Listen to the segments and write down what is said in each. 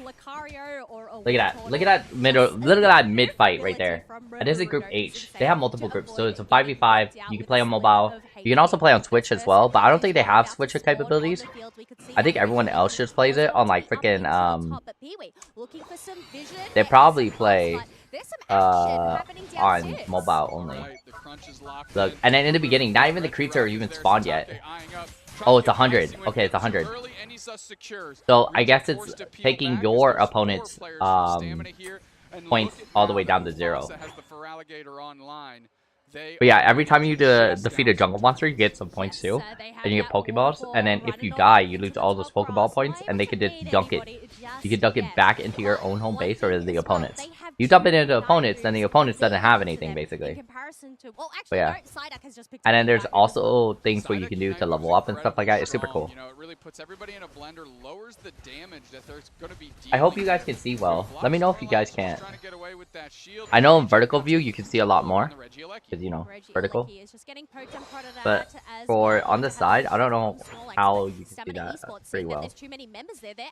Look at that. Look at that middle. Look at that mid fight right there. And this is Group H. They have multiple groups, so it's a 5v5. You can play on mobile. You can also play on Switch as well, but I don't think they have Switch capabilities. I think everyone else just plays it on like freaking They probably play on mobile only. Look, and then in the beginning, not even the creeps are even spawned yet. Oh, it's 100. Okay, it's 100. So I guess it's taking your opponent's points all the way down to 0. But yeah, every time you defeat a jungle monster, you get some points too, and you get Pokeballs. And then if you die, you lose all those Pokeball points, and they can just dunk it. You can dunk it back into your own home base or the opponent's. You dump it into opponents, then the opponents doesn't have anything basically. But yeah, and then there's also things where you can do to level up and stuff like that. It's super cool. I hope you guys can see well. Let me know if you guys can't. I know in vertical view you can see a lot more, because you know vertical. But for on the side, I don't know how you can see that pretty well.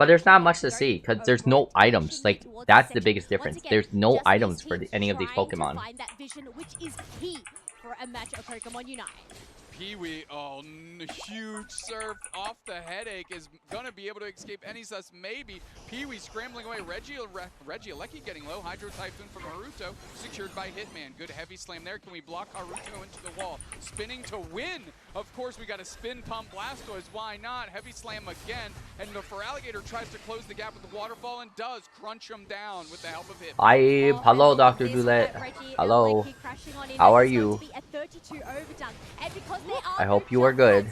But there's not much to see because there's no items. Like that's the biggest difference. There's no items for any of these Pokemon. Pee-wee, oh, huge surf off the headache is gonna be able to escape any sus, maybe. Pee-wee scrambling away, Regieleki getting low, Hydro Typhoon from Haruto, secured by Hitman. Good heavy slam there, can we block Haruto into the wall? Spinning to win! Of course, we got a spin pump Blastoise, why not? Heavy slam again, and the Feraligatr tries to close the gap with the waterfall and does crunch him down with the help of Hitman. Hello, Dr. Doolett. Hello. How are you? I hope you are good.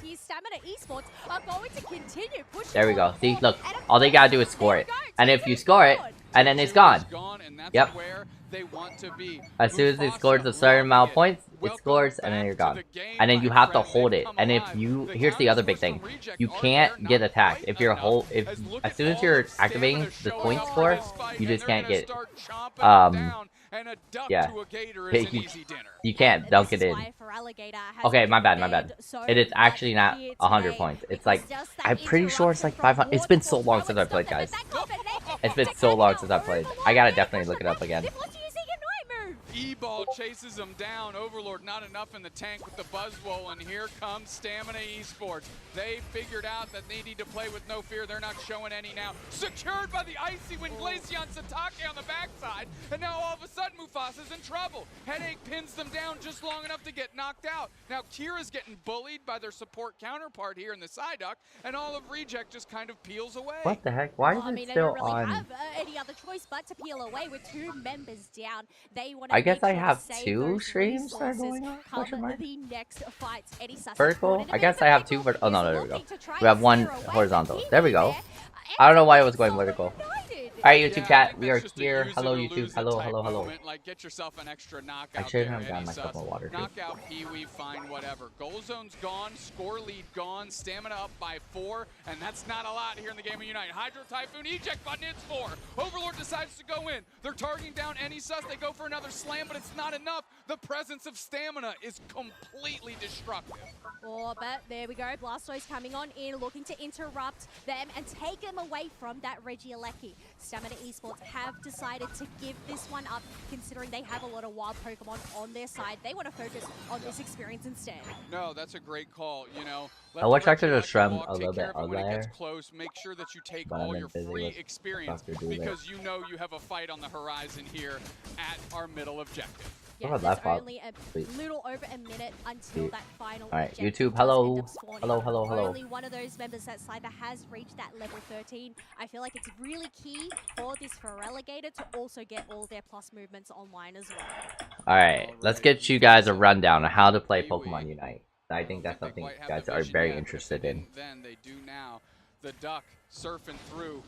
There we go. See, look, all they gotta do is score it. And if you score it, and then it's gone. Yep. As soon as it scores a certain amount of points, it scores, and then you're gone. And then you have to hold it. And if you, here's the other big thing, you can't get attacked. If you're as soon as you're activating the point score, you just can't get yeah, you can't dunk it in. Okay, my bad. It is actually not 100 points. It's like, I'm pretty sure it's like 500. It's been so long since I played, guys. It's been so long since I played. I gotta definitely look it up again. E-Ball chases him down. Overlord not enough in the tank with the Buzzwole, and here comes Stamina Esports. They figured out that they need to play with no fear. They're not showing any now. Secured by the Icy Wind, Glaceon Satake on the backside, and now all of a sudden Mufasa's in trouble. Headache pins them down just long enough to get knocked out. Now Kira's getting bullied by their support counterpart here in the Psyduck, and all of Reject just kind of peels away. What the heck? Why is it still really on? Have any other choice but to peel away with 2 members down. They want I guess I have 2 streams that are going on? Vertical? I guess I have 2 vertical. Oh no, there we go. We have 1 horizontal. There we go. I don't know why it was going vertical. Alright, YouTube chat, we are here. Hello, YouTube. Hello. Like, get yourself an extra knockout. I should have gotten my cup of water. Knockout, Pee-wee, fine, whatever. Goal zone's gone, score lead gone, stamina up by 4, and that's not a lot here in the game of Unite. Hydro Typhoon, eject button, it's 4. Overlord decides to go in. They're targeting down any sus. They go for another slam, but it's not enough. The presence of stamina is completely destructive. Oh, but there we go. Blastoise coming on in, looking to interrupt them and take them away from that Regieleki. Stamina Esports have decided to give this one up, considering they have a lot of wild Pokemon on their side. They want to focus on this experience instead. No, that's a great call. You know, I wish I could have strummed a little bit earlier. Close, make sure that you take all your free experience because you know you have a fight on the horizon here at our middle objective. Yeah, there's only a little over a minute until that final Alright, YouTube, hello. Hello. Only one of those members that Cyber has reached that level 13. I feel like it's really key for this Feraligatr to also get all their plus movements online as well. Alright, let's get you guys a rundown on how to play Pokemon Unite. I think that's something you guys are very interested in. Then they do now. The duck surfing through.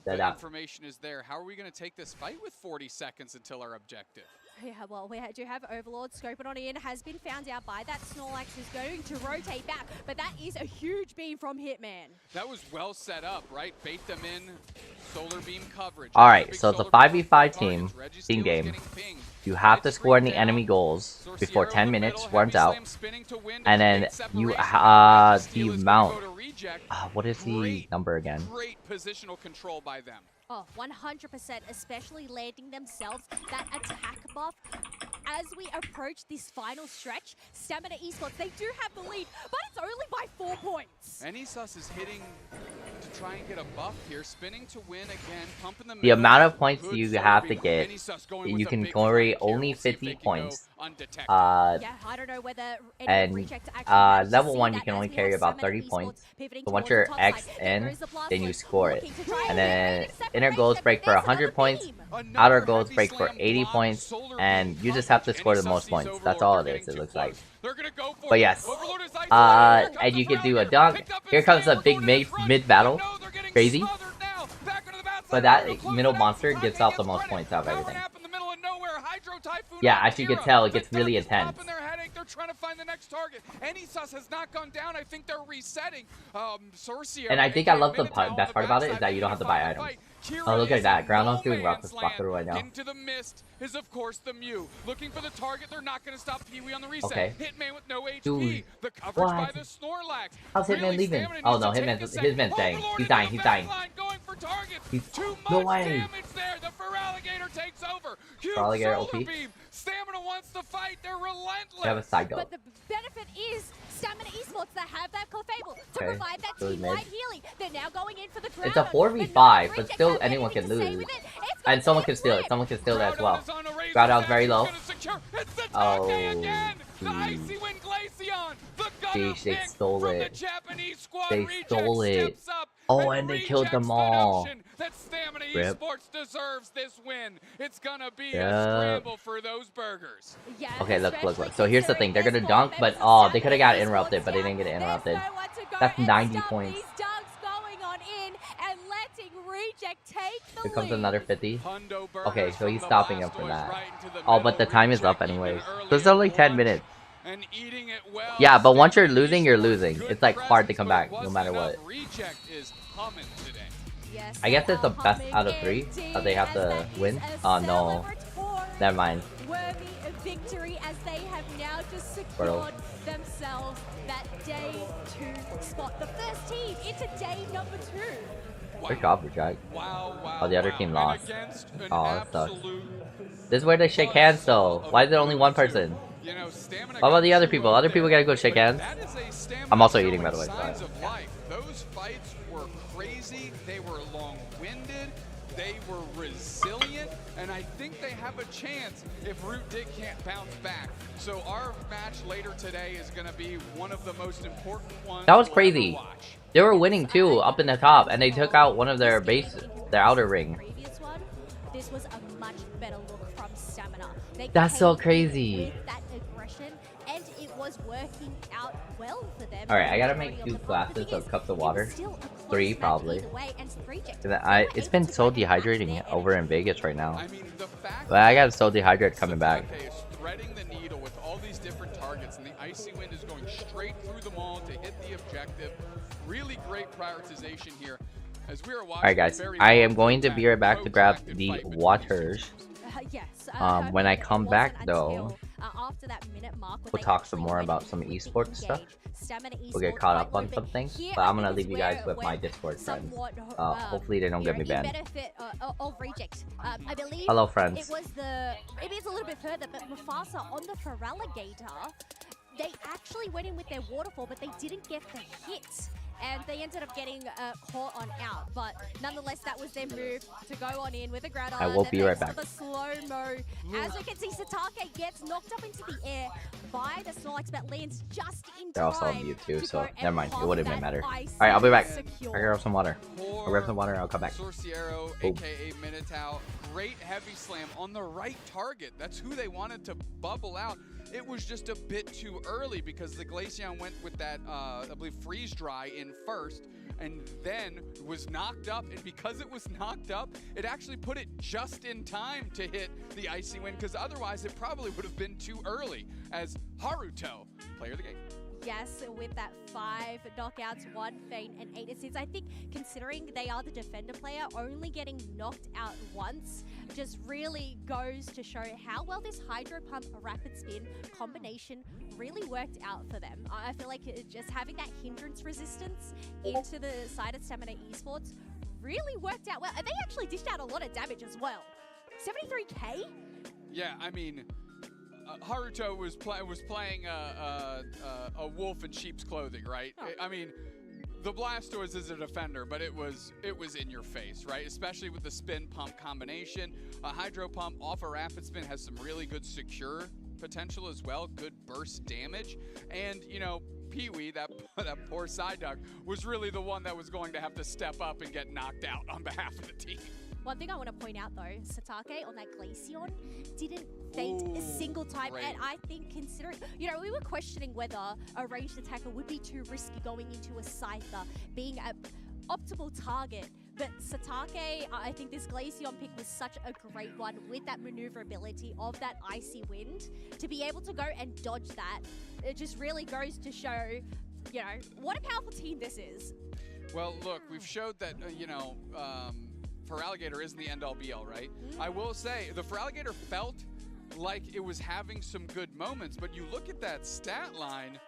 The information is there. How are we going to take this fight with 40 seconds until our objective? Yeah, well, we do have Overlord scoping on in, has been found out by that Snorlax, who's going to rotate back, but that is a huge beam from Hitman. That was well set up, right? Bait them in, solar beam coverage. Alright, so it's a 5v5 team game. You have to score any enemy goals before 10 minutes runs out, and then you, the amount, what is the number again? Great positional control by them. Oh, 100%, especially landing themselves that attack buff. As we approach this final stretch, Stamina Esports, they do have the lead, but it's only by 4 points. NESUS is hitting to try and get a buff here, spinning to win again, pumping the The amount of points you have to get, you can carry only 50 points. Yeah, I don't know whether level 1 you can only carry about 30 points. So once you're X in, then you score it. And then inner goals break for 100 points, outer goals break for 80 points, and you just have to score the most points. That's all it is, it looks like. But yes, and you can do a dunk. Here comes a big mid battle. Crazy. But that middle monster gets out the most points out of everything. Yeah, as you can tell, it gets really intense. They're trying to find the next target. NESUS has not gone down. I think they're resetting. And I think I love the best part about it is that you don't have to buy items. Oh, look at that. Groundhouse doing rough to spot through right now. Into the mist is, of course, the Mew. Looking for the target. They're not going to stop Pee-wee on the reset. Okay. Hitman with no HP. Dude, the coverage by the Snorlax. How's Hitman leaving? Oh, no. Hitman's staying. He's dying. He's dying. No way. There. The Feraligatr takes over. Feraligatr OP. Stamina wants to fight. They're relentless. They have a side go. But the benefit is Stamina Esports that have that Clefable to provide that team-wide healing. They're now going in for the ground. It's a 4v5, but still anyone can lose. And someone can steal it. Someone can steal it as well. Groundhouse very low. Oh, geez, they stole it. They stole it. Oh, and they killed them all. Rip. Esports deserves this win. It's gonna be a scramble for those burgers. Okay, look. So here's the thing. They're gonna dunk, but oh, they could have got interrupted, but they didn't get interrupted. That's 90 points. Here comes another 50. Okay, so he's stopping him from that. Oh, but the time is up anyways. So it's only 10 minutes. Yeah, but once you're losing, you're losing. It's like hard to come back, no matter what. I guess it's the best out of 3 that they have to win. Oh no, never mind. Victory as they have now just secured themselves that day 2 spot. The first team into day number 2. Good job, Jack. Oh, the other team lost. Oh, that sucks. This is where they shake hands though. Why is it only one person? What about the other people? Other people gotta go shake hands. I'm also eating, by the way. Those fights were crazy. They were long-winded. They were resilient, and I think they have a chance if Root Dig can't bounce back. So our match later today is going to be one of the most important ones. That was crazy. They were winning too, up in the top, and they took out one of their base, their outer ring. This was a much better look from Stamina. That's so crazy. That aggression, and it was working out well for them. All right, I gotta make 2 glasses of cups of water. 3 probably. It's been so dehydrating over in Vegas right now. But I got so dehydrated coming back. Threading the needle with all these different targets, and the Icy Wind is going straight through them all to hit the objective. Really great prioritization here. As we are watching. Alright guys, I am going to be right back to grab the waters. When I come back though, after that minute mark, we'll talk some more about some esports stuff. We'll get caught up on some things, but I'm gonna leave you guys with my Discord friends. Hopefully they don't get me banned. Hello friends. It is a little bit further, but Mufasa on the Feraligatr, they actually went in with their waterfall, but they didn't get the hit. And they ended up getting caught on out, but nonetheless, that was their move to go on in with a ground. I will be right back. The slow-mo. As we can see, Satake gets knocked up into the air by the Snorlax, but lands just in time. They're also on mute too, so never mind. It wouldn't even matter. Alright, I'll be back. I'll grab some water. I'll grab some water and I'll come back. Sorciero, aka Minotaur, great heavy slam on the right target. That's who they wanted to bubble out. It was just a bit too early because the Glaceon went with that, I believe, freeze dry in first and then was knocked up. And because it was knocked up, it actually put it just in time to hit the Icy Wind, because otherwise it probably would have been too early, as Haruto, player of the game. Yes, with that 5 knockouts, 1 feint, and 8 assists. I think considering they are the defender player, only getting knocked out once just really goes to show how well this Hydro Pump Rapid Spin combination really worked out for them. I feel like just having that hindrance resistance into the side of Stamina Esports really worked out well. And they actually dished out a lot of damage as well. 73k? Yeah, I mean, Haruto was playing a wolf in sheep's clothing, right? Oh. I mean, the Blastoise is a defender, but it was in your face, right? Especially with the spin pump combination. Hydro Pump off a rapid spin has some really good secure potential as well, good burst damage. And, you know, Pee-wee, that poor Psyduck, was really the one that was going to have to step up and get knocked out on behalf of the team. One thing I want to point out though, Satake on that Glaceon didn't faint a single time. Great. And I think considering, you know, we were questioning whether a ranged attacker would be too risky going into a Scyther, being an optimal target. But Satake, I think this Glaceon pick was such a great one with that maneuverability of that Icy Wind. To be able to go and dodge that, it just really goes to show, you know, what a powerful team this is. Well, look, we've showed that, you know, Feraligatr isn't the end-all be-all, right? I will say, the Feraligatr felt like it was having some good moments, but you look at that stat line.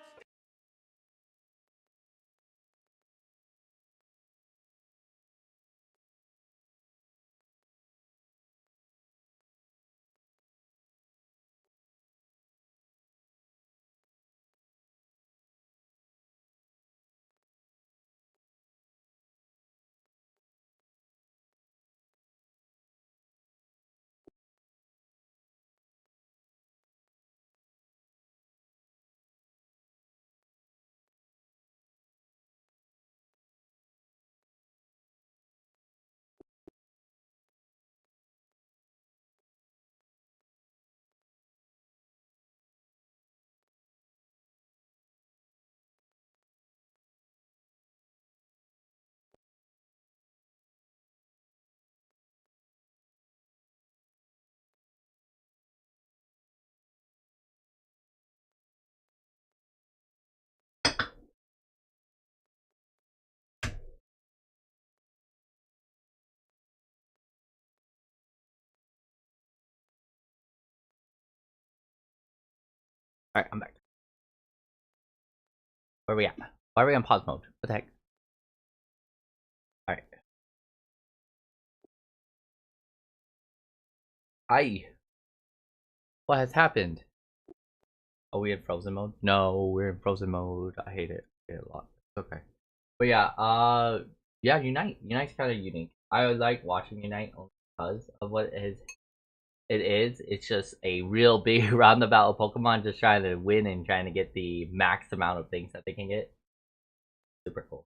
Alright, I'm back. Where are we at? Why are we on pause mode? What the heck? Alright. Hi. What has happened? Are we in frozen mode? No, we're in frozen mode. I hate it. I hate it a lot. It's okay. But yeah, yeah, Unite. Unite's kind of unique. I like watching Unite only because of what it is. It's just a real big roundabout of Pokemon just trying to win and trying to get the max amount of things that they can get. Super cool.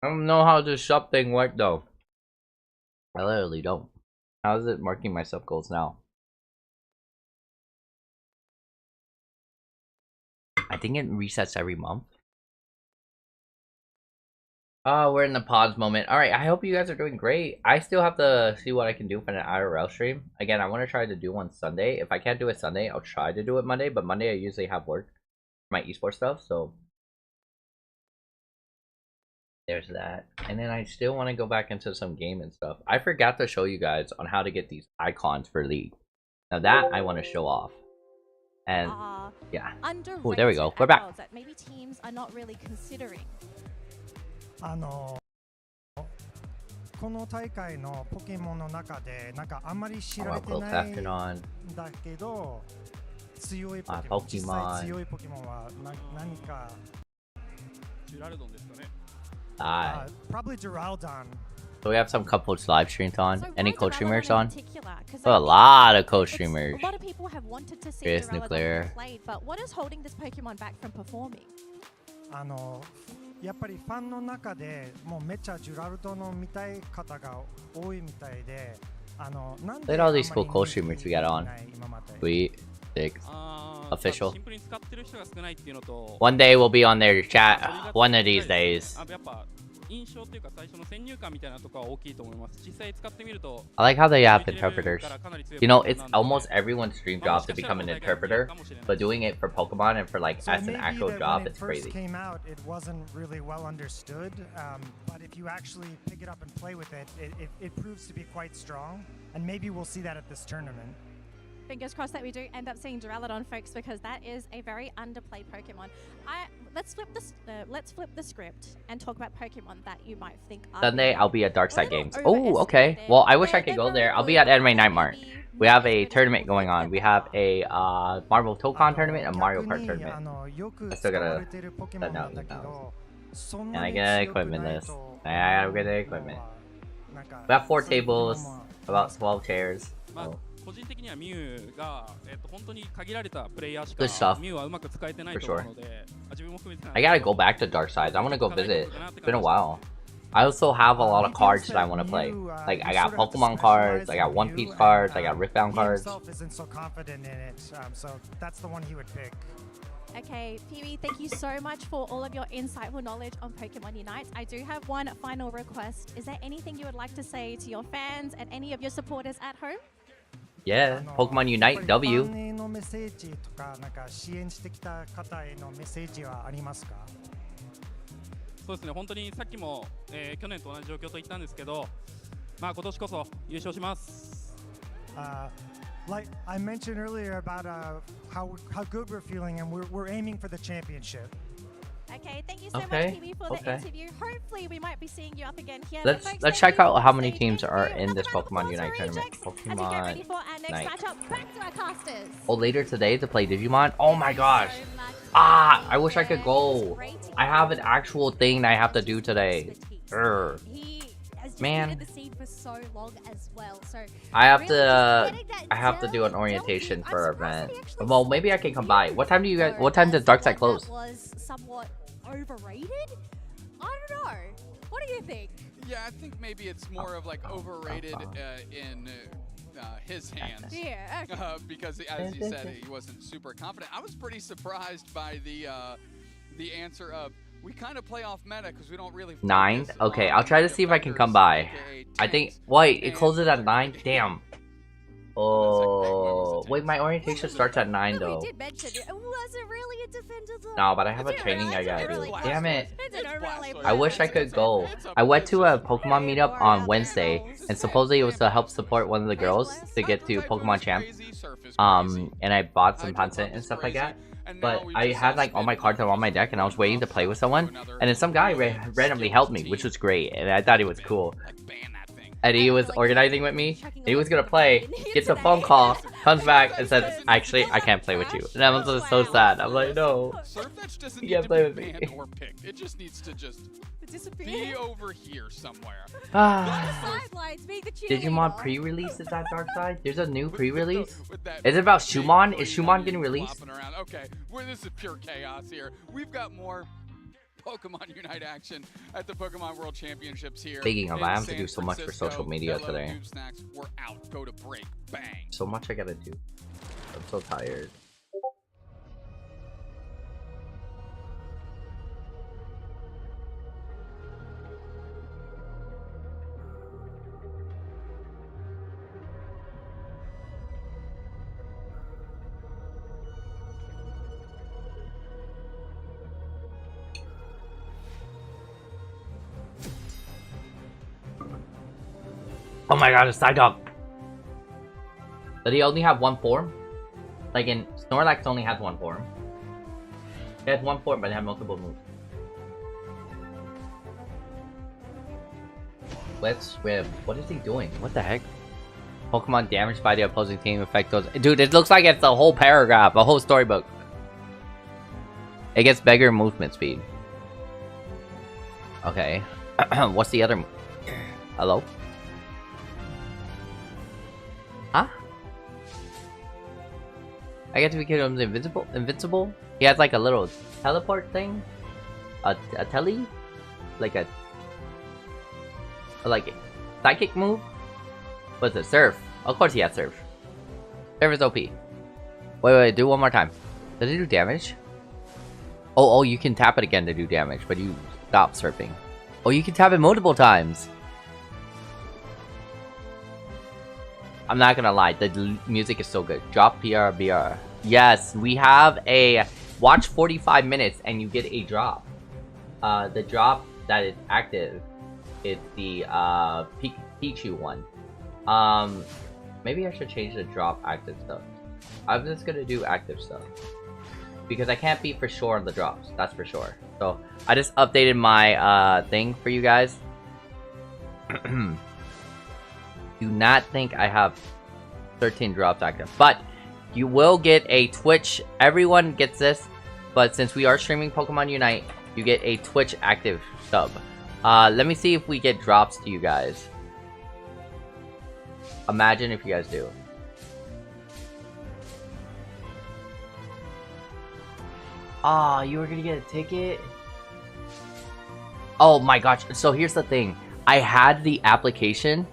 I don't know how this shop thing worked though. I literally don't. How is it marking my sub goals now? I think it resets every month. We're in the pause moment. Alright, I hope you guys are doing great. I still have to see what I can do for an IRL stream. Again, I want to try to do one Sunday. If I can't do it Sunday, I'll try to do it Monday. But Monday I usually have work for my esports stuff, so there's that. And then I still want to go back into some game and stuff. I forgot to show you guys on how to get these icons for League. Now that I want to show off. And yeah. Oh, there we go. We're back. That maybe teams are not really considering. この大会のポケモンの中でなんかあんまり知られてないんだけど強いポケモン、実際強いポケモンは何かジュラルドンですかね。Probably Duraludon. So we have some couples live streams on. Any co-streamers on? Oh, a lot of co-streamers. A lot of people have wanted to see Fierce Nuclear. Played, but what is holding this Pokemon back from performing? やっぱりファンの中でもうめっちゃジュラルドの見たい方が多いみたいで、なんで Look at all these cool co-streamers we got on. Sweet, sick, official. One day we'll be on their chat. One of these days. I like how they have interpreters. You know, it's almost everyone's dream job to become an interpreter, but doing it for Pokemon and for like as an actual job, it's crazy. When it first came out, it wasn't really well understood, but if you actually pick it up and play with it, it proves to be quite strong, and maybe we'll see that at this tournament. Fingers crossed that we do end up seeing Duraludon, folks, because that is a very underplayed Pokemon. let's flip the script and talk about Pokemon that you might think are Sunday, I'll be at Darkside Games. Oh, okay. Well, I wish I could go there. I'll be at Anime Night Mart. We have a tournament going on. We have a Marvel Tokon tournament and Mario Kart tournament. I still gotta set out now. And I get equipment list. I gotta get the equipment. We have 4 tables, about 12 chairs. So. Good stuff. For sure. I gotta go back to Darkside. I wanna go visit. It's been a while. I also have a lot of cards that I want to play. Like, I got Pokemon cards, I got One Piece cards, I got Riftbound cards. Isn't so confident in it, so that's the one he would pick. Okay, Pee-wee, thank you so much for all of your insightful knowledge on Pokemon Unite. I do have one final request. Is there anything you would like to say to your fans and any of your supporters at home? Yeah, Pokemon Unite W. そうですね、本当にさっきも、去年と同じ状況と言ったんですけど、まあ今年こそ優勝します。Like I mentioned earlier about how good we're feeling, and we're aiming for the championship. Okay, thank you so much, Pee-wee, for the interview. Hopefully, we might be seeing you up again here. Let's check out how many teams are in this Pokemon Unite tournament. Pokemon Unite. Back to our casters. Oh, later today to play Digimon? Oh my gosh. Ah, I wish I could go. I have an actual thing I have to do today. Man. I have to do an orientation for our event. Well, maybe I can come by. What time does Darkside close? Was somewhat overrated? I don't know. What do you think? Yeah, I think maybe it's more of like overrated in his hands. Yeah. Okay. Because as you said, he wasn't super confident. I was pretty surprised by the answer of we kind of play off meta because we don't really. 9? Okay, I'll try to see if I can come by. I think. Wait, it closes at 9. Damn. Oh, wait, my orientation starts at 9 though. We did mention it wasn't really a defender though. No, but I have a training I gotta do. Damn it. I wish I could go. I went to a Pokemon meetup on Wednesday, and supposedly it was to help support one of the girls to get to Pokemon Champ. And I bought some content and stuff like that. But I had like all my cards on my deck, and I was waiting to play with someone, and then some guy randomly helped me, which was great, and I thought it was cool. And he was organizing with me. He was gonna play, gets a phone call, comes back and says, "Actually, I can't play with you." And I was just so sad. I'm like, no, you can't play with me. It just needs to be over here somewhere. Digimon pre-release is that Darkside? There's a new pre-release. Is it about Shumon? Is Shumon getting released? Okay, this is pure chaos here. We've got more Pokemon Unite action at the Pokemon World Championships here. Speaking of, I have to do so much for social media today. We're out. Go to break. Bang. So much I gotta do. I'm so tired. Oh my god, it's Psyduck! Did he only have one form? Like in Snorlax only has one form. He has one form, but they have multiple moves. Let's swim. What is he doing? What the heck? Pokemon damaged by the opposing team affect those. Dude, it looks like it's a whole paragraph, a whole storybook. It gets bigger movement speed. Okay. What's the other? Hello? Huh? I get to become invincible? He has like a little teleport thing? A tele? Like a psychic move? What's it? Surf. Of course he has surf. Surf is OP. Wait, do one more time. Does it do damage? Oh, you can tap it again to do damage, but you stop surfing. Oh, you can tap it multiple times. I'm not gonna lie, the music is so good. Drop BR. Yes, we have a watch 45 minutes and you get a drop. The drop that is active is the Pichu one. Maybe I should change the drop active stuff. I'm just gonna do active stuff. because I can't be for sure on the drops. That's for sure. So I just updated my thing for you guys. Do not think I have 13 drops active, but you will get a Twitch. Everyone gets this, but since we are streaming Pokemon Unite, you get a Twitch active sub. Let me see if we get drops to you guys. Imagine if you guys do. Ah, you were gonna get a ticket? Oh my gosh. So here's the thing. I had the application.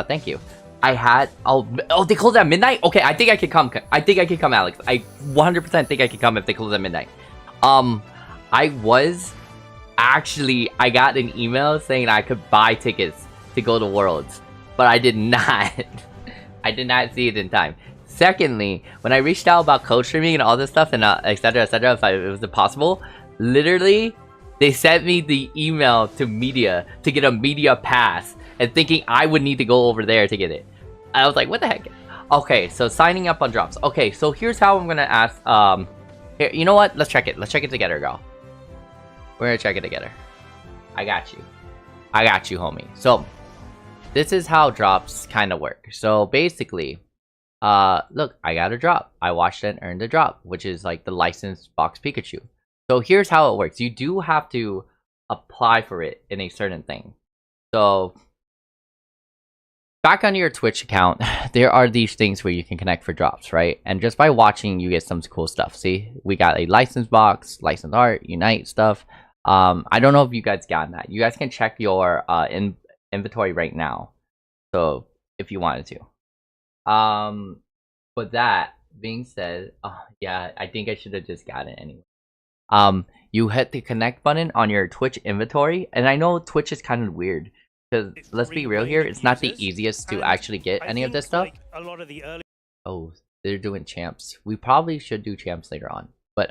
Thank you. I had... Oh, they close at midnight? Okay, I think I can come. I think I can come, Alex. I 100% think I can come if they close at midnight. I was... Actually, I got an email saying I could buy tickets to go to Worlds. But I did not. I did not see it in time. Secondly, when I reached out about code streaming and all this stuff and etc, if it was possible, literally, they sent me the email to media to get a media pass and thinking I would need to go over there to get it. I was like, what the heck? Okay, so signing up on drops. Okay, so here's how I'm gonna ask. Here, you know what? Let's check it. Let's check it together, girl. We're gonna check it together. I got you. I got you, homie. So, this is how drops kind of work. So basically, look, I got a drop. I watched it and earned a drop, which is like the licensed box Pikachu. So here's how it works. You do have to apply for it in a certain thing. So back on your Twitch account, there are these things where you can connect for drops, right? And just by watching, you get some cool stuff. See, we got a licensed box, licensed art, Unite stuff. I don't know if you guys got that. You guys can check your inventory right now. So if you wanted to. With that being said, yeah, I think I should have just got it anyway. You hit the connect button on your Twitch inventory, and I know Twitch is kind of weird because let's be real here, it's not the easiest to actually get any of this stuff. Oh, they're doing champs. We probably should do champs later on, but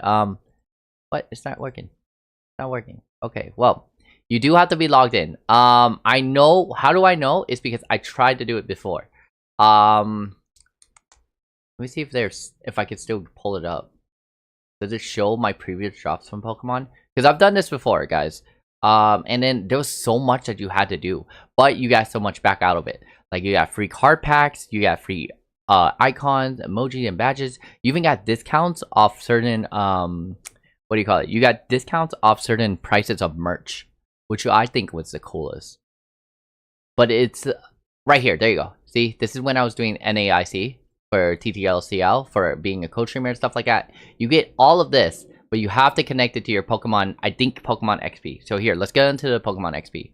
what? It's not working. It's not working. Okay, well, you do have to be logged in. I know. How do I know? It's because I tried to do it before. Let me see if I can still pull it up. Does it show my previous drops from Pokemon? Because I've done this before, guys. And then there was so much that you had to do, but you got so much back out of it. Like you got free card packs, you got free icons, emoji, and badges. You even got discounts off certain what do you call it? You got discounts off certain prices of merch, which I think was the coolest. But it's right here. There you go. See, this is when I was doing NAIC for TTLCL for being a coach streamer and stuff like that. You get all of this, but you have to connect it to your Pokemon. I think Pokemon XP. So here, let's get into the Pokemon XP.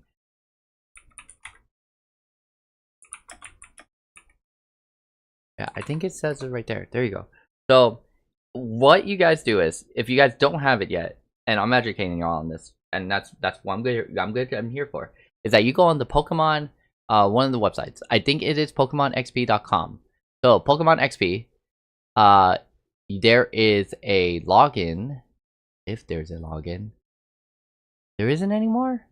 Yeah, I think it says it right there. There you go. So what you guys do is, if you guys don't have it yet, and I'm educating you all on this, and that's what I'm here for, is that you go on the Pokemon one of the websites. I think it is PokemonXP.com. So Pokemon XP, there is a login. If there's a login, there isn't anymore.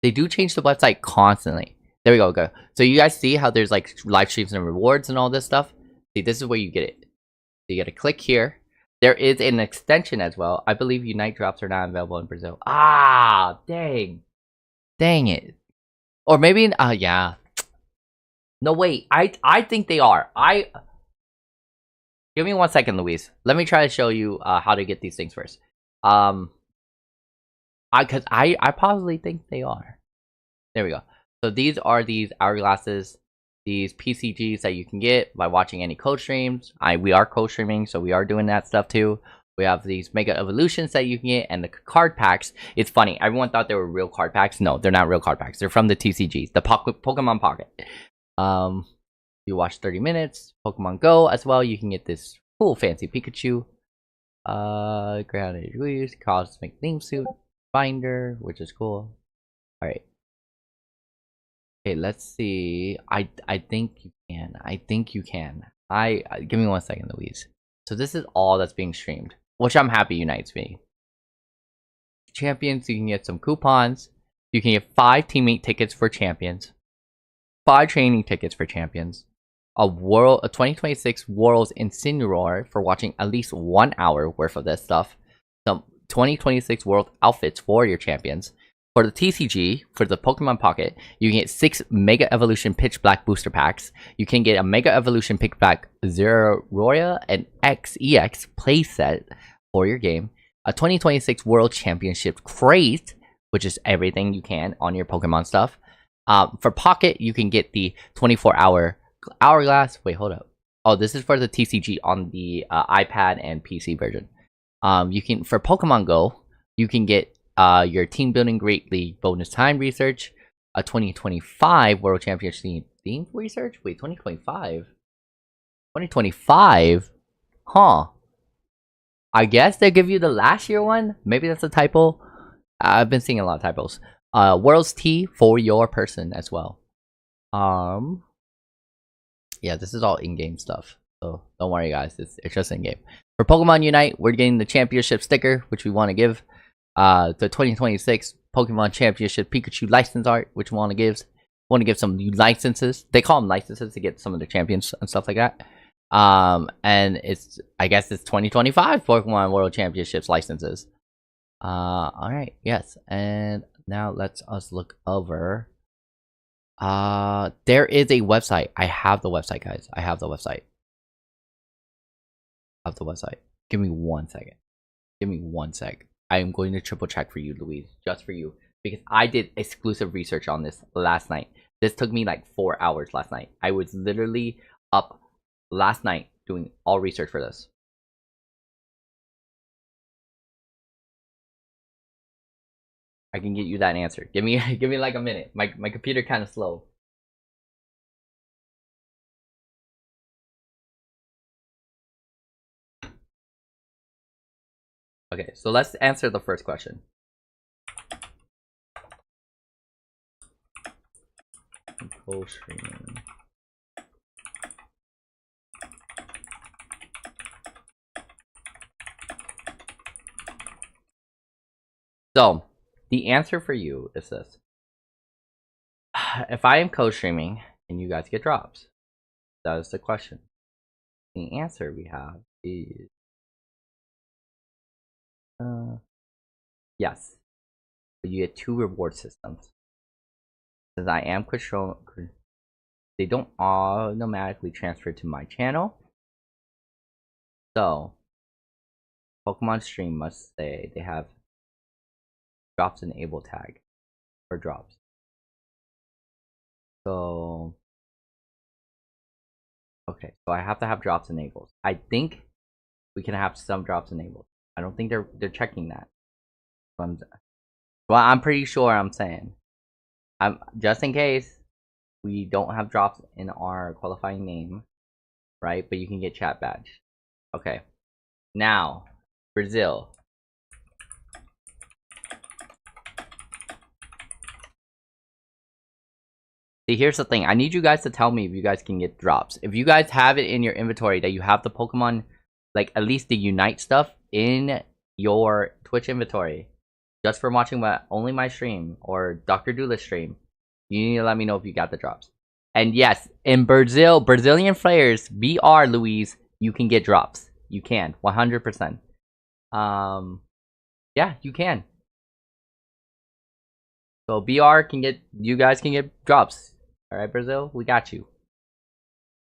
They do change the website constantly. There we go. So you guys see how there's like live streams and rewards and all this stuff. See, this is where you get it. So you got to click here. There is an extension as well. I believe Unite drops are not available in Brazil. Ah, dang it. Or maybe yeah. No, wait. I think they are. Give me 1 second, Luis. Let me try to show you how to get these things first. Cause I probably think they are. There we go. So these are these hourglasses, these PCGs that you can get by watching any code streams. We are code streaming, so we are doing that stuff too. We have these Mega Evolutions that you can get, and the card packs. It's funny. Everyone thought they were real card packs. No, they're not real card packs. They're from the TCGs, the Pokemon Pocket. You watch 30 minutes. Pokemon Go as well. You can get this cool fancy Pikachu. Grounded Luis, Cosmic Theme Suit, Binder, which is cool. Alright. Okay, let's see. I think you can. I think you can. Give me 1 second, Luis. So this is all that's being streamed, which I'm happy unites me. Champions, you can get some coupons. You can get 5 teammate tickets for champions, 5 training tickets for champions, a 2026 Worlds Incineroar for watching at least 1 hour worth of this stuff. Some 2026 World outfits for your champions. For the TCG, for the Pokemon Pocket, you can get 6 Mega Evolution Pitch Black booster packs. You can get a Mega Evolution Pitch Black Zeraora and EX playset for your game. A 2026 World Championship crate, which is everything you can on your Pokemon stuff. For Pocket, you can get the 24-hour Hourglass. Wait, hold up. Oh, this is for the TCG on the iPad and PC version. You can, for Pokemon Go, you can get your Team Building Great League bonus time research, a 2025 World Championship theme research. Wait, 2025? 2025? Huh. I guess they give you the last year one. Maybe that's a typo. I've been seeing a lot of typos. World's Tea for your person as well. Yeah, this is all in-game stuff. So don't worry, guys. It's just in-game. For Pokemon Unite, we're getting the championship sticker, which we want to give. The 2026 Pokemon Championship Pikachu license art, which we want to give. Want to give some licenses. They call them licenses to get some of the champions and stuff like that. And it's, I guess it's 2025 Pokemon World Championships licenses. All right, yes, and now let's us look over. There is a website. I have the website, guys. I have the website. Give me 1 second. Give me 1 sec. I am going to triple check for you, Louise, just for you, because I did exclusive research on this last night. This took me like 4 hours last night. I was literally up last night doing all research for this. I can get you that answer. Give me like a minute. My computer kind of slow. Okay, so let's answer the first question. Co-streaming. So, the answer for you is this. If I am co-streaming and you guys get drops, that is the question. The answer we have is yes. But you get 2 reward systems. Since I am control, they don't automatically transfer to my channel. So, Pokemon Stream must say they have drops enable tag for drops. So, okay, so I have to have drops enabled. I think we can have some drops enabled. I don't think they're checking that. Well, I'm pretty sure I'm saying. Just in case we don't have drops in our qualifying name, right? But you can get chat badge. Okay. Now, Brazil. See, here's the thing. I need you guys to tell me if you guys can get drops. If you guys have it in your inventory that you have the Pokemon, like at least the Unite stuff in your Twitch inventory, just for watching only my stream or Dr. Doolittle stream, you need to let me know if you got the drops. And yes, in Brazilian players, BR, Louise, you can get drops. You can, 100%. Yeah, you can. So BR can get, you guys can get drops. Alright, Brazil, we got you.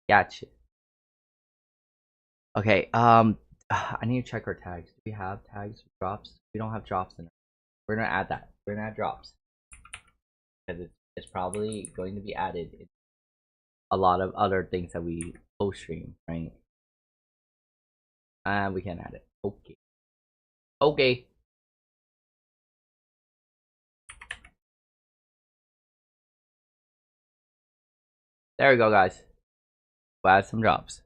Got you. Okay, I need to check our tags. Do we have tags for drops? We don't have drops in it. We're gonna add that. We're gonna add drops. Because it's probably going to be added in a lot of other things that we post stream, right? And we can add it. Okay. Okay. There we go, guys. We'll add some drops.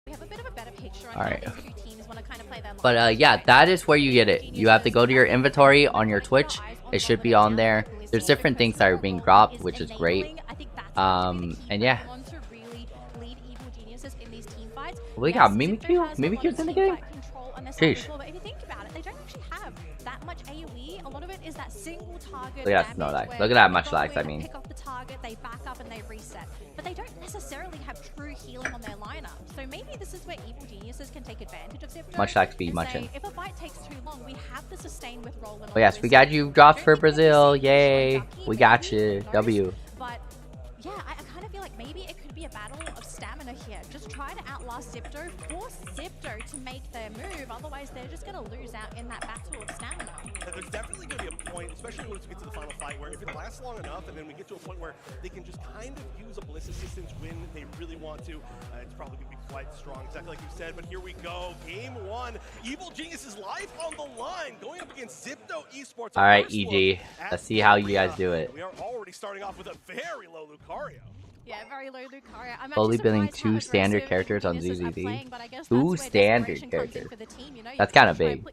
We have a bit of a better picture on Alright. how these 2 teams want to kind of play their But yeah, that is where you get it. You have to go to your inventory on your Twitch. It should be on there. There's different things that are being dropped, which is great. And yeah. We got Mimikyu? Mimikyu's in the game? Sheesh. But if you think about it, they don't actually have that much AoE. A lot of it is that single target. Look at that, no lag. Look at that much lags, I mean. Pick off the target, they back up and they reset. But they don't necessarily have maybe this is where Evil Geniuses can take advantage of Zipdo. Much like speed, much if a fight takes too long, we have the sustain with Roland. Oh yes, we got you drops for Brazil. Yay. We got you. W. But yeah, I kind of feel like maybe it could be a battle of stamina here. Just try to outlast Zipdo, force Zipdo to make their move. Otherwise, they're just going to lose out in that battle of stamina. There's definitely going to be a point, especially once we get to the final fight, where if it lasts long enough and then we get to a point where they can just kind of use a Bliss assistance when they really want to, it's probably going to be quite strong, exactly like you said. But here we go. Game 1. Evil Geniuses life on the line, going up against Zipdo Esports. Alright, EG. Let's see how you guys do it. We are already starting off with a very low Lucario. Yeah, very low Lucario. I'm Slowly building 2 standard characters on ZZZ. 2 standard characters. That's kind of big.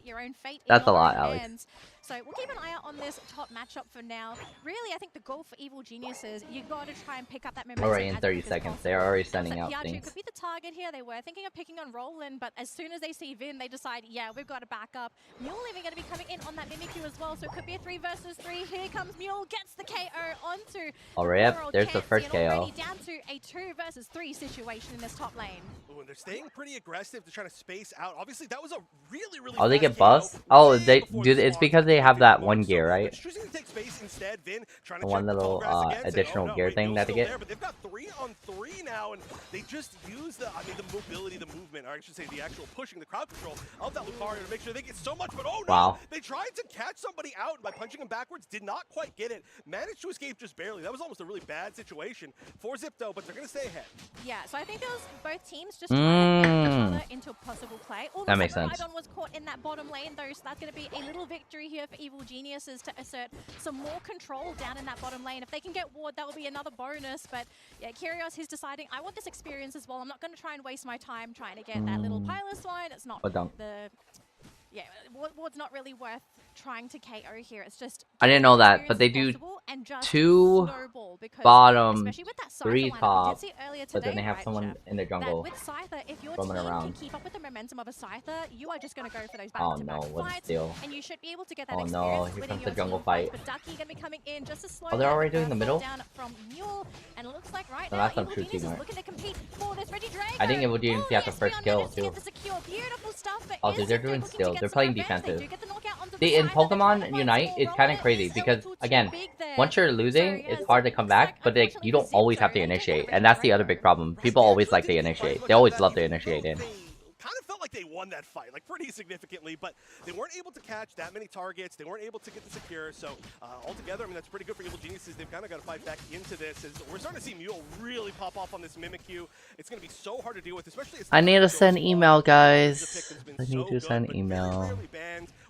That's a lot, Alex. So we'll keep an eye out on this top matchup for now. Really, I think the goal for Evil Geniuses, you got to try and pick up that momentum. Already in 30 seconds. They're already sending out Piachu things. could be the target here. They were thinking of picking on Roland, but as soon as they see Vin, they decide, yeah, we've got to back up. Mule even going to be coming in on that Mimikyu as well, so it could be a 3 versus 3. Here comes Mule, gets the KO onto Alright, there's the first KO. Already down to a 2 versus 3 situation in this top lane. Ooh, and they're staying pretty aggressive. They're trying to space out. Obviously, that was a really Oh, they fast get buffed? KO Oh, way they before do. the It's spawn. because they have that one gear, right? Choosing to take space instead. Vin trying to The one check the little tall grass again, saying, additional oh, no, gear wait, thing Mule's that they still get. there, but they've got 3-on-3 now, and they just use the mobility, the movement, or I should say the actual pushing, the crowd control of that Lucario to make sure they get so much, but oh no! Wow. They tried to catch somebody out by punching him backwards, did not quite get it, managed to escape just barely. That was almost a really bad situation for Zipdo, but they're going to stay ahead. Yeah, so I think it was both teams just trying to get each other into a possible play. All That makes sense. Rhydon was caught in that bottom lane though, so that's going to be a little victory here for Evil Geniuses to assert some more control down in that bottom lane. If they can get ward, that will be another bonus. But yeah, Kyrios, he's deciding, I want this experience as well. I'm not going to try and waste my time trying to get that little Pilus line. It's not the... Yeah, ward's not really worth trying to KO here. It's just... I didn't know that, but they do 2 bottom, 3 top, but then they have someone in the jungle with Scyther, if your roaming team around. can keep up with the momentum of a Scyther, you are just going to go for those Oh back-to-back no, what a fights, steal. and you should be able to get that Oh experience no, here within comes your the jungle team fight. fights. But Ducky going to be coming in just to slow Oh, they're down already the doing the middle? down from Mule, and it looks like right So now that's some Evil true Genius is teamwork. looking to compete for this Regidrago. I think Evil Genius got the yes, first Leon kill managed to too. get the secure. Beautiful stuff, but Oh, is dude, they're Zipdo doing looking to still. get They're some playing revenge? They defensive. do get the knockout onto the See, in side, but they're trying Pokemon to Unite, find it's some kind of more crazy Rollins. because, Is a little too again, big there. once you're losing, So, it's yeah, hard to come back, but like, you don't always have to initiate, and that's the other big problem. People always like to initiate. They always love to initiate in. Kind of felt like they won that fight, like pretty significantly, but they weren't able to catch that many targets. They weren't able to get the secure. So altogether, I mean, that's pretty good for Evil Geniuses. They've kind of got to fight back into this. As we're starting to see Mule really pop off on this Mimikyu. It's going to be so hard to deal with, especially. I need to send email, guys. I need to send email.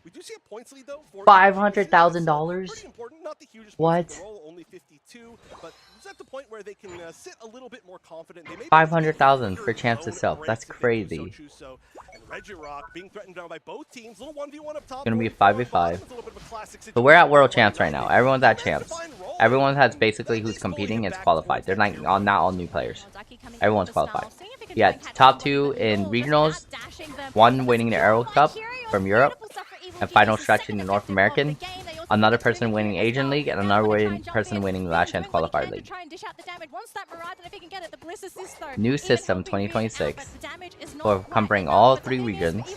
We do see a points lead though. $500,000. Pretty important, not the hugest. What? Only 52, but it's at the point where they can sit a little bit more confident. They may be 500,000 for chance to sell. That's crazy. So, and Regirock being threatened down by both teams. Little 1v1 up top. Gonna be 5v5. So So we're at World Champs right now. Everyone's at Champs. Everyone has basically who's competing is qualified. They're not all new players. Everyone's qualified. Yeah, top 2 in regionals, 1 winning the Aero Cup from Europe, and final stretch in the North American. Another person winning Asian League, and another person winning the Last Chance Qualifier League. New system 2026 for covering all 3 regions,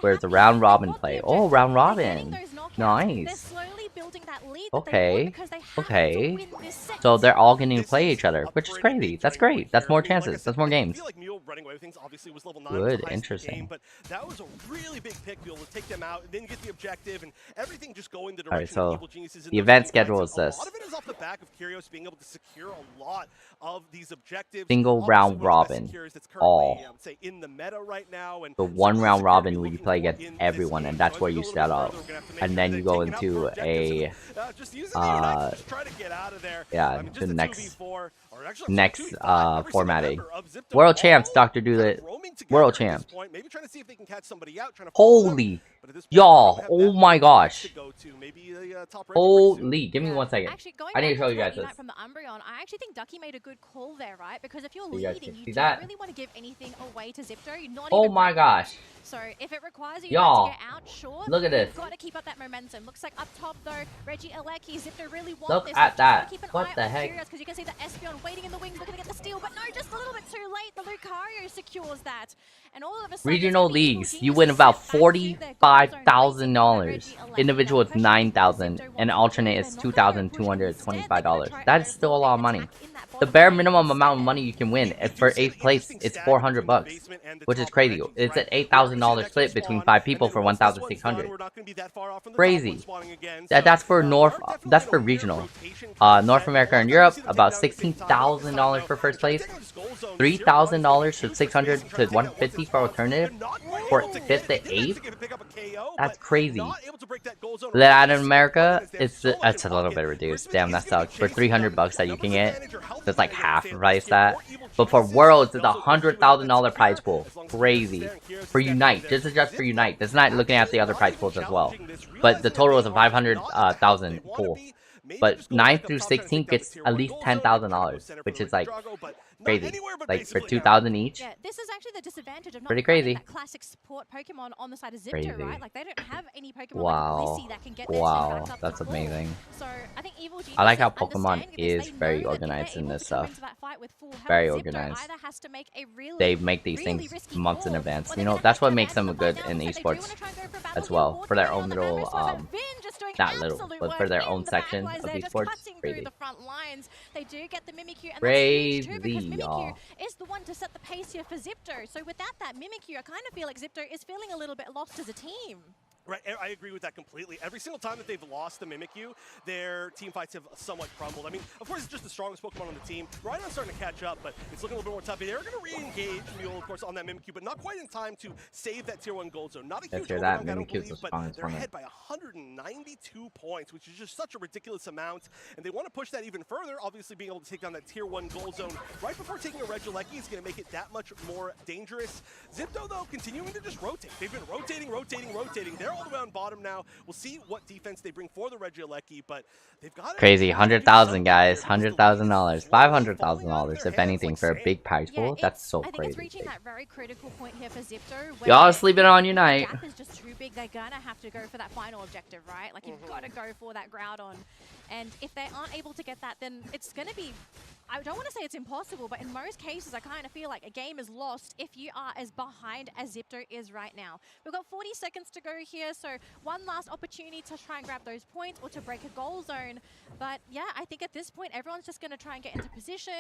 where it's a round robin play. Oh, round robin! Nice. Okay. Okay. So they're all getting to play each other, which is crazy. That's great. That's more chances. That's more games. Good. Interesting. But that was a really big pick to be able to take them out and then get the objective and everything just go in the Alright, direction so of Evil Geniuses. the event schedule is this. A lot of it is off the back of Kyrios being able to secure a lot of these objectives. Single round robin. All. I would say in the meta right now, and The 1 round robin where you play against everyone, and that's where you set up. And then you go into a yeah, the next formatting. World Champs, Dr. Doolittle. World Champs. Holy Y'all, oh my gosh. Holy, give me 1 second. I need to show you guys this. From the Umbreon, I actually think Ducky made a good call there, right? Because if you're You leading, you don't really want to give anything away to Zipto. Oh my gosh. So if it requires you Y'all, to get out, sure. look at this. You've got to keep up that momentum. Looks like up top though, Regieleki, Zipto really want Look this. at that. Keep an What eye the on heck? Curious, because you can see the Espeon waiting in the wings, looking to get the steal, but no, just a little bit too late. The Lucario secures that. And all of a sudden, Regional leagues, you win about $45,000. Individual is $9,000, and alternate is $2,225. That is still a lot of money. The bare minimum amount of money you can win for 8th place is $400, which is crazy. It's an $8,000 split between 5 people for $1,600. Crazy. That's for That's for regional. North America and Europe, about $16,000 for first place, $3,000 to $600 to $150 for alternative, for 5th to 8th. That's crazy. Latin America, it's a little bit reduced. Damn, that sucks. For $300 that you can get, it's like half price that. But for Worlds, it's a $100,000 prize pool. Crazy. For Unite, this is just for Unite. This is not looking at the other prize pools as well. But the total is a $500,000 pool. But 9 through 16 gets at least $10,000, which is like crazy. Like for 2,000 each. Yeah, this is actually the disadvantage of not pretty crazy. That classic support Pokemon on the side of Zipto, Crazy. right? Like they don't have any Pokemon Wow. like Blissey that can get their Wow, team back up that's to full. amazing. So I think Evil Geniuses I like how understand Pokemon this. is They know very that if organized they're in able this to go stuff. into that fight with full health, Very Zipto organized. either has to make a really, They make these really things risky months in call, advance. or You they're know, gonna that's have what to makes them abandon good the in downside. They do esports wanna try and go for a as battle well. with For their Fortnite own on the little, Maverick side, but Vin just doing not little, absolute but for work their in own the section backlines of there, just esports. cutting through Crazy. the front lines. They do get the Mimikyu, and that's huge Crazy, too, because Mimikyu y'all. is the one to set the pace here for Zipto. So without that Mimikyu, I kind of feel like Zipto is feeling a little bit lost as a team. Right, I agree with that completely. Every single time that they've lost the Mimikyu, their team fights have somewhat crumbled. I mean, of course, it's just the strongest Pokemon on the team. Rhydon's starting to catch up, but it's looking a little bit more tough. They're going to re-engage Mule, of course, on that Mimikyu, but not quite in time to save that Tier 1 Gold Zone. Not a huge That overwhelm, I don't Mimikyu is believe, the but strongest they're one. ahead by 192 points, which is just such a ridiculous amount. And they want to push that even further, obviously being able to take down that Tier 1 Gold Zone right before taking a Regieleki is going to make it that much more dangerous. Zipto, though, continuing to just rotate. They've been rotating. They're all the way on bottom now. We'll see what defense they bring for the Regieleki, but they've got Crazy, 100,000 guys, $100,000, $500,000 if anything for a big prize pool. That's so I think crazy. it's reaching that very critical point here for Zipto. Y'all sleeping on Unite. The gap is just too big. They're gonna have to go for that final objective, right? Like you've got to go for that Groudon, and if they aren't able to get that, then it's gonna be. I don't want to say it's impossible, but in most cases, I kind of feel like a game is lost if you are as behind as Zipto is right now. We've got 40 seconds to go here, so one last opportunity to try and grab those points or to break a goal zone. But yeah, I think at this point, everyone's just going to try and get into position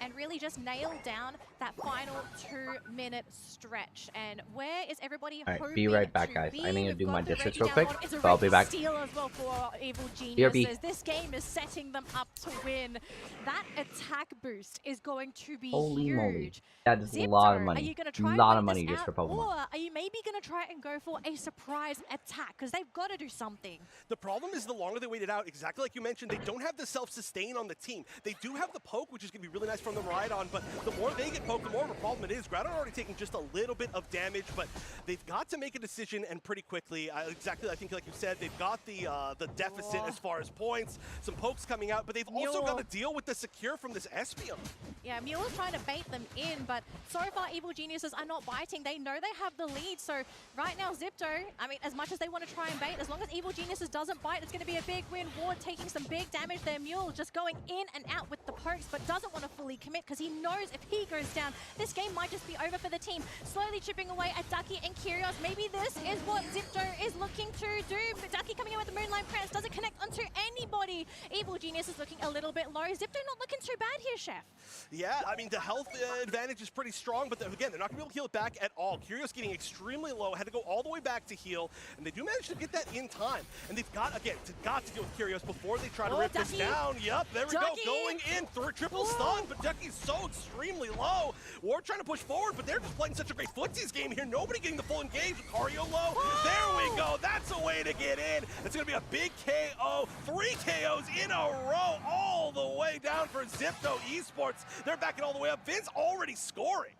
and really just nail down that final 2-minute stretch. And where is everybody Alright, hoping be right back, to guys. be? I need to We've do got my the dishes Reggie real quick, down. It's a so I'll be Reggie back. steal as well for Evil BRB. Geniuses. This game is setting them up to win. That attack boost is going to be Holy huge. moly. That is a Zipto, lot of are money. you gonna try A and lot wait of money this just for out, Pokemon. or are you maybe going to try and go for a surprise attack? Because they've got to do something. The problem is the longer they wait it out, exactly like you mentioned, they don't have the self-sustain on the team. They do have the poke, which is going to be really nice from them Rhydon, but the more they get poked, the more of a problem it is. Groudon already taking just a little bit of damage, but they've got to make a decision, and pretty quickly. Exactly, I think like you said, they've got the deficit as far as points, some pokes coming out, but they've also got to deal with the secure from this Espeon. Yeah, Mule is trying to bait them in, but so far Evil Geniuses are not biting. They know they have the lead, so right now Zipto, I mean, as much as they want to try and bait, as long as Evil Geniuses doesn't bite, it's going to be a big win. Ward taking some big damage there. Mule just going in and out with the pokes, but doesn't want to fully commit because he knows if he goes down, this game might just be over for the team. Slowly chipping away at Ducky and Curios. Maybe this is what Zipto is looking to do. But Ducky coming in with the Moonlight Press doesn't connect onto anybody. Evil Genius is looking a little bit low. Zipto not looking too bad here, Chef. Yeah, I mean, the health advantage is pretty strong, but again, they're not going to be able to heal it back at all. Curios getting extremely low, had to go all the way back to heal, and they do manage to get that in time. And they've got, again, got to deal with Curios before they try to rip Ducky. this down. Yep, there we Ducky. go, going in through triple stun, but Ducky's so extremely low. Ward trying to push forward, but they're just playing such a great footsies game here. Nobody getting the full engage. Lucario low. There we go. That's a way to get in. It's going to be a big KO. 3 KOs in a row all the way down for Zipto Esports. They're backing all the way up. Vin's already scoring.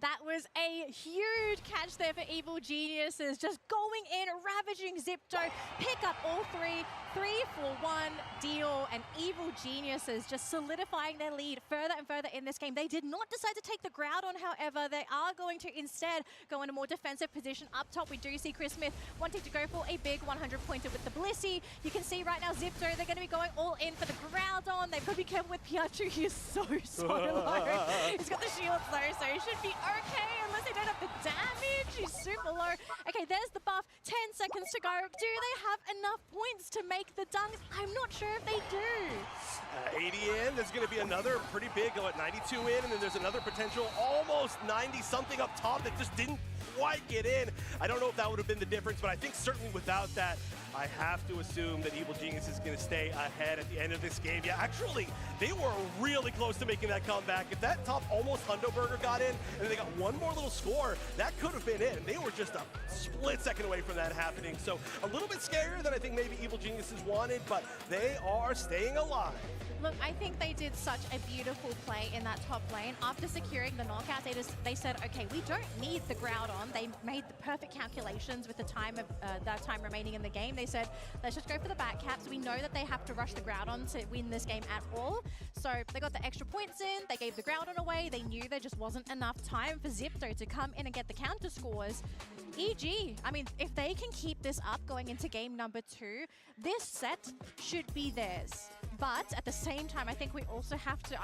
That was a huge catch there for Evil Geniuses. Just going in, ravaging Zipto, pick up all three. 3-for-1 deal, and Evil Geniuses just solidifying their lead further and further in this game. They did not decide to take the Groudon, however. They are going to instead go in a more defensive position. Up top, we do see Chris Smith wanting to go for a big 100-pointer with the Blissey. You can see right now Zipto, they're going to be going all in for the Groudon. They've got to be careful with Piachu. He is so low. He's got the shields though, so he should be okay unless they don't have the damage. He's super low. Okay, there's the buff. 10 seconds to go. Do they have enough points to make the dunks? I'm not sure if they do. 80 in, there's going to be another pretty big, 92 in, and then there's another potential almost 90-something up top that just didn't quite get in. I don't know if that would have been the difference, but I think certainly without that, I have to assume that Evil Genius is going to stay ahead at the end of this game. Yeah, actually, they were really close to making that comeback. If that top almost Hundo Burger got in, and then they got one more little score, that could have been it. They were just a split second away from that happening. So a little bit scarier than I think maybe Evil Geniuses wanted, but they are staying alive. Look, I think they did such a beautiful play in that top lane. After securing the knockout, they said, okay, we don't need the Groudon. They made the perfect calculations with the time of that time remaining in the game. They said, let's just go for the back caps. We know that they have to rush the Groudon to win this game at all. So they got the extra points in. They gave the Groudon away. They knew there just wasn't enough time for Zipto to come in and get the counter scores. EG, I mean, if they can keep this up going into game number 2, this set should be theirs. But at the same time, I think we also have to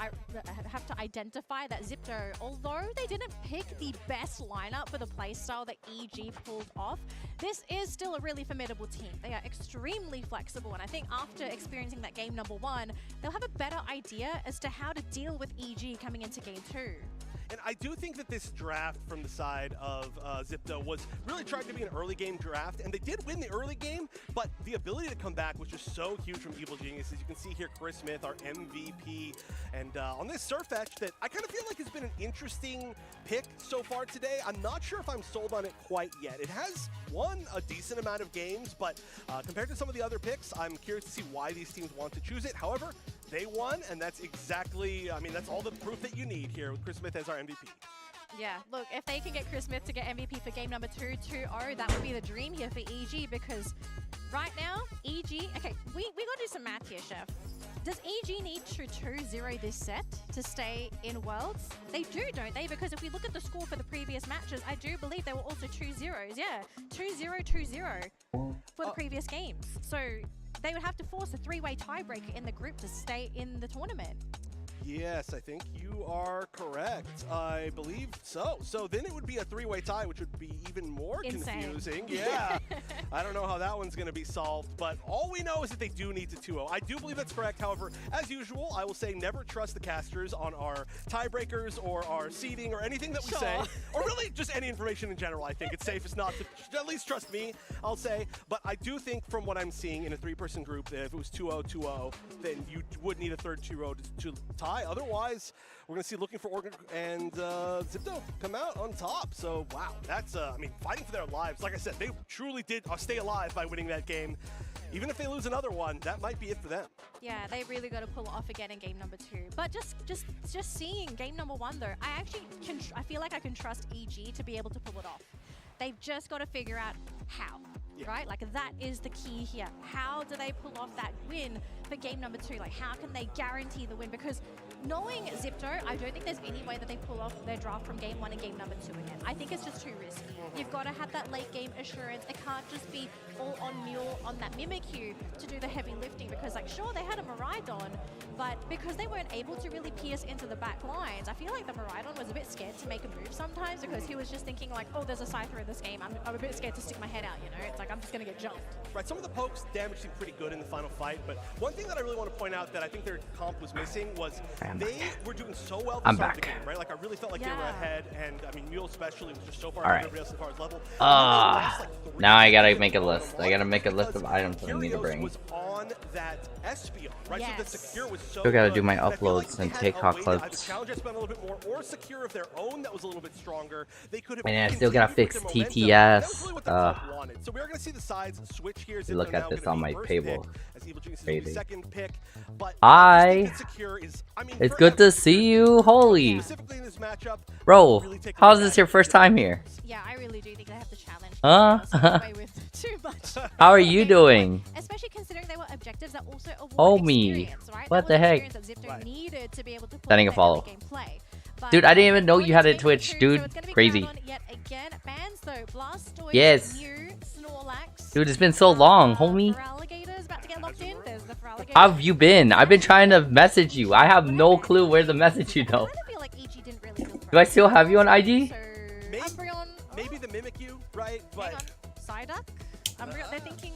identify that Zipto, although they didn't pick the best lineup for the playstyle that EG pulled off, this is still a really formidable team. They are extremely flexible, and I think after experiencing that game number 1, they'll have a better idea as to how to deal with EG coming into game 2. And I do think that this draft from the side of Zipto was really trying to be an early game draft, and they did win the early game, but the ability to come back was just so huge from Evil Genius. As you can see here, Chris Smith, our MVP, and on this Surfetch that I kind of feel like has been an interesting pick so far today. I'm not sure if I'm sold on it quite yet. It has won a decent amount of games, but compared to some of the other picks, I'm curious to see why these teams want to choose it. However, they won, and that's exactly, I mean, that's all the proof that you need here with Chris Smith as our MVP. Yeah, look, if they can get Chris Smith to get MVP for game number 2, 2-0, that would be the dream here for EG, because right now, EG, okay, we got to do some math here, Chef. Does EG need to 2-0 this set to stay in Worlds? They do, don't they? Because if we look at the score for the previous matches, I do believe there were also 2 zeros. Yeah, 2-0, 2-0 for the previous games. So they would have to force a 3-way tiebreaker in the group to stay in the tournament. Yes, I think you are correct. I believe so. So then it would be a 3-way tie, which would be even more confusing. Yeah. I don't know how that one's going to be solved, but all we know is that they do need to 2-0. I do believe that's correct. However, as usual, I will say never trust the casters on our tiebreakers or our seeding or anything that we say, or really just any information in general. I think it's safest not to at least trust me, I'll say. But I do think from what I'm seeing in a 3-person group, that if it was 2-0, 2-0, then you would need a third 2-0 to tie. Otherwise, we're going to see Looking for Organ and Zipto come out on top. So, wow, that's, I mean, fighting for their lives. Like I said, they truly did stay alive by winning that game. Even if they lose another one, that might be it for them. Yeah, they really got to pull it off again in game number 2. But just seeing game number 1, though, I feel like I can trust EG to be able to pull it off. They've just got to figure out how. Yeah. Right? Like, that is the key here. How do they pull off that win for game number 2? Like, how can they guarantee the win? Because knowing Zipto, I don't think there's any way that they pull off their draft from game 1 and game number 2 again. I think it's just too risky. You've got to have that late game assurance. It can't just be all on Mule on that Mimikyu to do the heavy lifting, because, like, sure, they had a Miraidon, but because they weren't able to really pierce into the back lines, I feel like the Miraidon was a bit scared to make a move sometimes, because he was just thinking, like, oh, there's a Scyther in this game. I'm a bit scared to stick my head out, you know? It's like, I'm just going to get jumped. Right, some of the pokes damage seemed pretty good in the final fight, but one thing that I really want to point out that I think their comp was missing was they were doing so well to start the game, right? Like, I really felt like they were ahead, and I mean, Mule especially was just so far ahead of everybody else as far as level. Now I gotta make a list. I gotta make a list of items that I need to bring. Was on on that Espeon, right? Yes. So the Secure was so Still gotta good, do my and I feel like uploads if they and had TikTok a way to either clips. challenge Espeon a little bit more, or Secure of their own that was a little bit stronger, they could have And I still gotta continued fix with their momentum. That was TTS. really what the club wanted. So we are going to see the sides switch here. Look at this on my table. Crazy. Second pick, but Hi. Secure is, I mean, It's good to see you. Holy. specifically in this matchup, Bro, really take how is away this that your first time here? Yeah, I really do think they have the challenge. Huh? Away with too much. How are you doing? Especially considering they were objectives that also Oh, award me. experience, right? What That the was heck? experience that Zipto Right. needed to be able to pull Sending a off that follow. early game play. But, Dude, I didn't even know going you had to a make Twitch, two, dude. so it's gonna be Crazy. Ground on yet again. Bans though, Blastoise, Yes. Mew, Snorlax. Dude, it's been so long, homie. Feraligatr is about to get locked in. There's the Feraligatr. How have you been? I've been trying to message you. I have no clue where to message you though. I kind of feel like EG didn't really feel Do I still have you on IG? So, Maybe- Umbreon, maybe the Mimikyu, right? But hang on, Psyduck, Umbreon. They're thinking.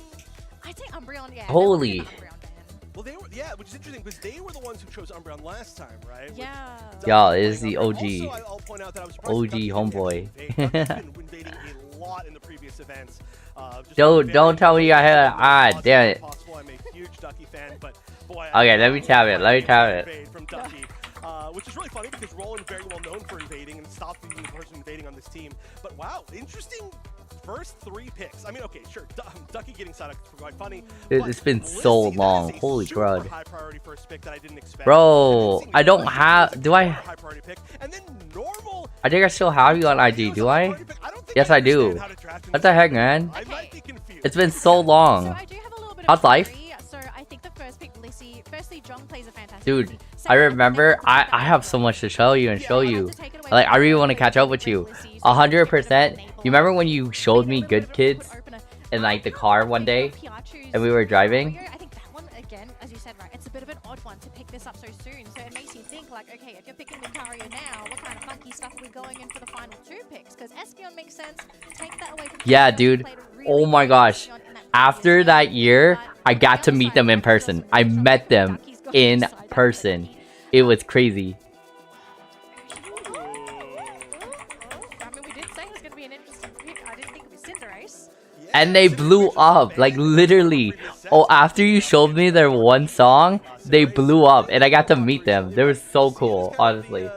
I'd say Umbreon. Yeah. Holy. they're looking at Umbreon ban. well, they were, yeah, which is interesting because they were the ones who chose Umbreon last time, right? With Yeah. Ducky Y'all, it is playing the Umbreon. OG. Also, I'll point out that I was surprised OG that Ducky didn't homeboy. invade. Ducky's been invading a lot in the previous events. Just Don't- very don't tell me I had an ad, possible, damn it. possible. I'm a huge Ducky fan, but boy, Okay, let me tap it, let me tap it. invade from Ducky. Which is really funny because Roland very well known for invading and stopped being the person invading on this team. But wow, interesting first 3 picks. I mean, okay, sure, Ducky getting Psyduck is quite funny. Dude, but it's been so Blissey, that long. is a Holy super crud. high priority first pick that I didn't expect. Bro, And then I don't seeing have- Blissey do I- is a high priority pick, and then normal. I think I still have you on IG, do I? Yes, I do. What the heck, man? I might be confused. It's been so long. So I do have a little bit How's of life? theory. So I think the first pick, Blissey. Firstly, John plays a fantastic. Dude, Blissey. I Secondly, remember I have so much to show you and show you. Like, I really want to catch up with you. 100%. You remember when you showed me Good Kids in like the car one day and we were driving? I think that one again, as you said, right? It's a bit of an odd one to pick this up so soon. So it makes you think like, okay, if you're picking Lucario now, what kind of funky stuff are we going in for the final 2 picks? Because Espeon makes sense. Take that away from Yeah, Espeon, dude. played a really Oh my good gosh. Espeon in that After previous that game, year, but I on got the to meet other them in side, person. I Ducky's met them Ducky's got in inside that person. Ducky. It was crazy. I mean, we did say it was going to be an interesting pick. I didn't think it was Cinderace. And they blew up, like literally. Oh, after you showed me their one song, they blew up and I got to meet them. They were so cool, honestly.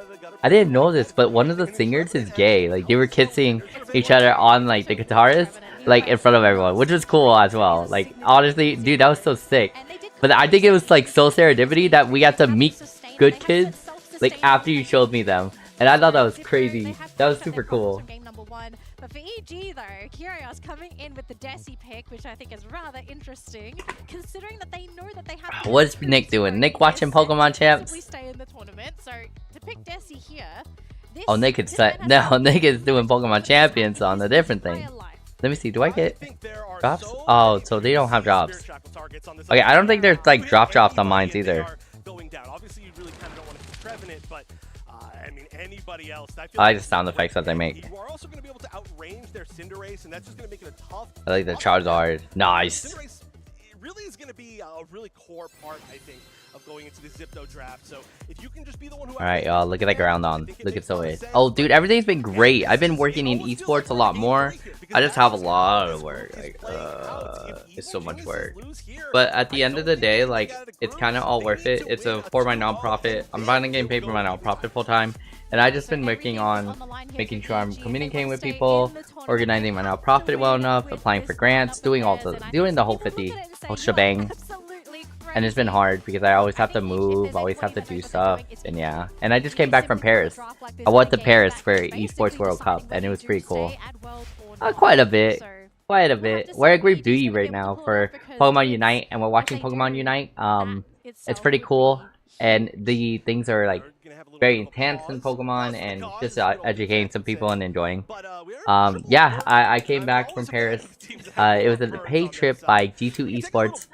I didn't know this, but one of the singers is gay. Like, they were kissing each other on, like, the guitarist, like, in front of everyone, which was cool as well. Like, honestly, dude, that was so sick. But I think it was, like, so serendipity that we got to meet Good Kids, like, after you showed me them. And I thought that was crazy. That was super cool. Game number 1. But for EG though, Curios coming in with the Desi pick, which I think is rather interesting, considering that they know that they have. What's Nick doing? Nick watching Pokemon Champs? Stay in the tournament, so to pick Desi here. This, Oh, Nick is no, Nick is doing Pokemon Champions on a different thing. Let me see. Do I get drops? Oh, so they don't have drops. Okay, I don't think there's like drops on mine either. Obviously, you really kind of don't want to keep Trevenant, but I mean anybody else. I like the sound effects that they make. You are also going to be able to outrange their Cinderace, and that's just going to make it a tough. I like the Charizard. Nice. Cinderace really is going to be a really core part, I think, of going into the Zipto draft. So if you can just be the one who. All right, y'all. Look at that ground on. Look at Zoe. Oh, dude, everything's been great. I've been working in esports a lot more. I just have a lot of work. Like, it's so much work. But at the end of the day, like, it's kind of all worth it. It's for my nonprofit. I'm finally getting paid for my nonprofit full time. And I just been working on making sure I'm communicating with people, organizing my nonprofit well enough, applying for grants, doing the whole 50 whole shebang. And it's been hard because I always have to move, always have to do stuff, and yeah. And I just came back from Paris. I went to Paris for Esports World Cup, and it was pretty cool. Quite a bit. Quite a bit. We're at Group D right now for Pokemon Unite, and we're watching Pokemon Unite. It's pretty cool, and the things are like very intense in Pokemon, and just educating some people and enjoying. Yeah, I came back from Paris. It was a paid trip by G2 Esports.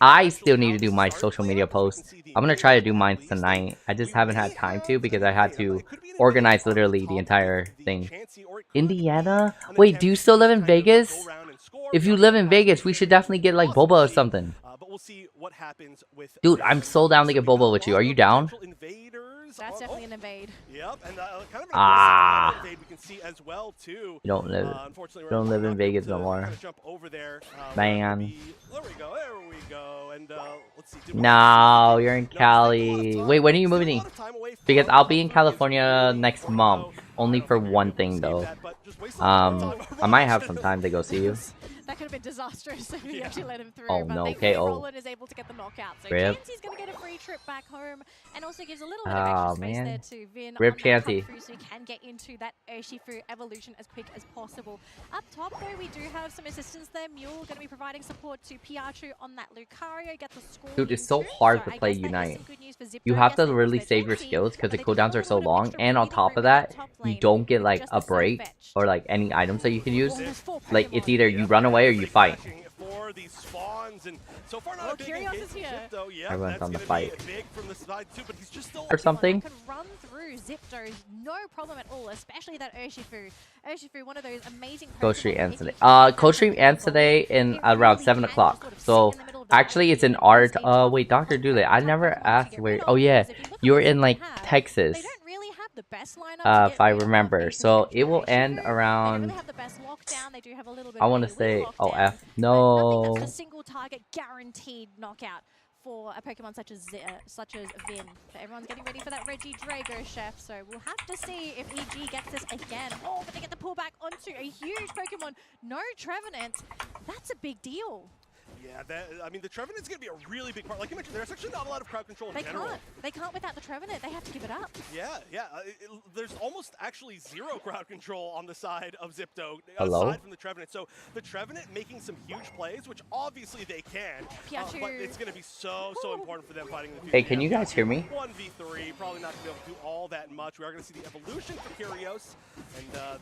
I still need to do my social media posts. I'm gonna try to do mine tonight. I just haven't had time to because I had to organize literally the entire thing. Indiana? Wait, do you still live in Vegas? If you live in Vegas, we should definitely get like Boba or something. Dude, I'm so down to get Boba with you. Are you down? That's definitely an invade. Yep, and kind of invade we can see as well too. You don't live. Unfortunately, don't live in Vegas no more. Kind of jump over there. Man. There we go. There we go. And let's see. No, you're in Cali. Wait, when are you moving? Because I'll be in California next month. Only for one thing though. I might have some time to go see you. That could have been disastrous if we actually let him through. Oh but no, KO. Roland is able to get the knockout. So Chansey's going to get a free trip back home and also gives a little bit of extra space there to Vin. Rip Chansey. So he can get into that Urshifu evolution as quick as possible. Up top though, we do have some assistance there. Mule going to be providing support to Piachu on that Lucario. Get the score. Dude, it's so hard to play Unite. You have to really save your skills because the cooldowns are so long, and on top of that, you don't get like a break or like any items that you can use. Like it's either you run away or you fight. These spawns and so far not a big Curious is here. Zipto, yeah, Everyone's on the fight. Big from the side too, but he's just still Or something. Could run through Zipto, no problem at all, especially that Urshifu. Urshifu, one of those amazing. Coach Stream ends today. Coach Stream ends today in around 7 o'clock. So actually, it's in art. Wait, Dr. Dooley. I never asked where. Oh yeah, you were in like Texas. The best lineup if I remember, so it will end around. I want to say, oh F, no. That's a single target guaranteed knockout for a Pokemon such as Vin. But everyone's getting ready for that Regidrago, Chef. So we'll have to see if EG gets this again. Oh, but they get the pullback onto a huge Pokemon. No Trevenant. That's a big deal. Yeah, I mean, the Trevenant's going to be a really big part. Like you mentioned, there's actually not a lot of crowd control in general. They can't without the Trevenant. They have to give it up. Yeah. There's almost actually zero crowd control on the side of Zipto, aside from the Trevenant. So the Trevenant making some huge plays, which obviously they can, but it's going to be so important for them fighting in the future. Hey, can you guys hear me? 1v3, probably not going to be able to do all that much. We are going to see the evolution for Kyrios, and